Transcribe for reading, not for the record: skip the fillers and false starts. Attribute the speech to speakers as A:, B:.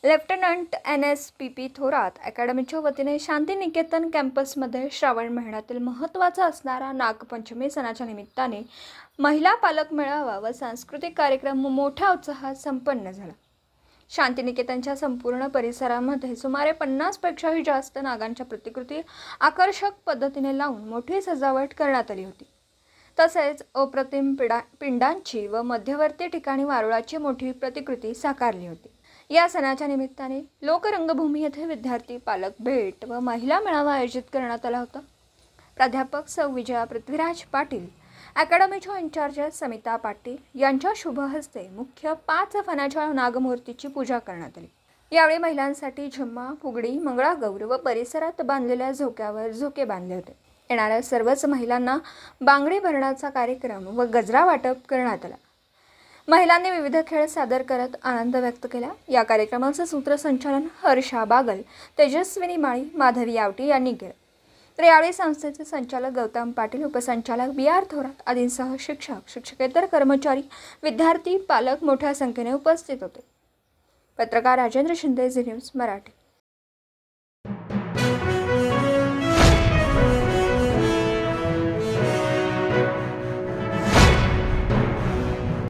A: Lieutenant NSPP Thorat अकॅडमीच्या वतीने शांतिनिकेतन कॅम्पसमध्ये श्रावण महिन्यातील महत्त्वाचा असणारा नागपंचमी सणाच्या निमित्ताने महिला पालक मेळावा व सांस्कृतिक कार्यक्रम मोठ्या उत्साहात संपन्न झाला। शांतिनिकेतनच्या संपूर्ण परिसरामध्ये सुमारे 50 पेक्षाही जास्त नागांच्या प्रतिकृती आकर्षक पद्धतीने लावून मोठी सजावट करण्यात आली होती। तसेच अप्रतिम पिंडांची व मध्यवर्ती ठिकाणी वारुळाची मोठी प्रतिकृती साकारली होती। या सणाच्या निमित्ताने लोकरंगभूमी येथे विद्यार्थी पालक भेट व महिला मेळावा आयोजित करण्यात आला होता। प्राध्यापक सौ विजया पृथ्वीराज पाटील, अकॅडमीच्या इंचार्ज समिता पाटील यांच्या शुभ हस्ते मुख्य 5 फणाच्या नागमूर्तीची पूजा करण्यात आली। यावेळी महिलांसाठी झम्मा, फुगडी, मंगळागौर व परिसरात बांधलेल्या झोक्यावर झोके बांधले होते। येणाऱ्या सर्वच महिलांना बांगडी भरण्याचा कार्यक्रम व गजरा वाटप करण्यात आला। महिलांनी विविध खेळ सादर करत आनंद व्यक्त केला। या कार्यक्रमाचे सूत्रसंचालन हर्षा बागल, तेजस्विनी माळी, माधवी आवटी यांनी केले। तर यावेळी संस्थेचे संचालक गौतम पाटील, उपसंचालक BR थोरात आदींसह शिक्षक, शिक्षकेतर कर्मचारी, विद्यार्थी, पालक मोठ्या संख्येने उपस्थित होते। पत्रकार राजेंद्र शिंदे, झी न्यूज मराठी।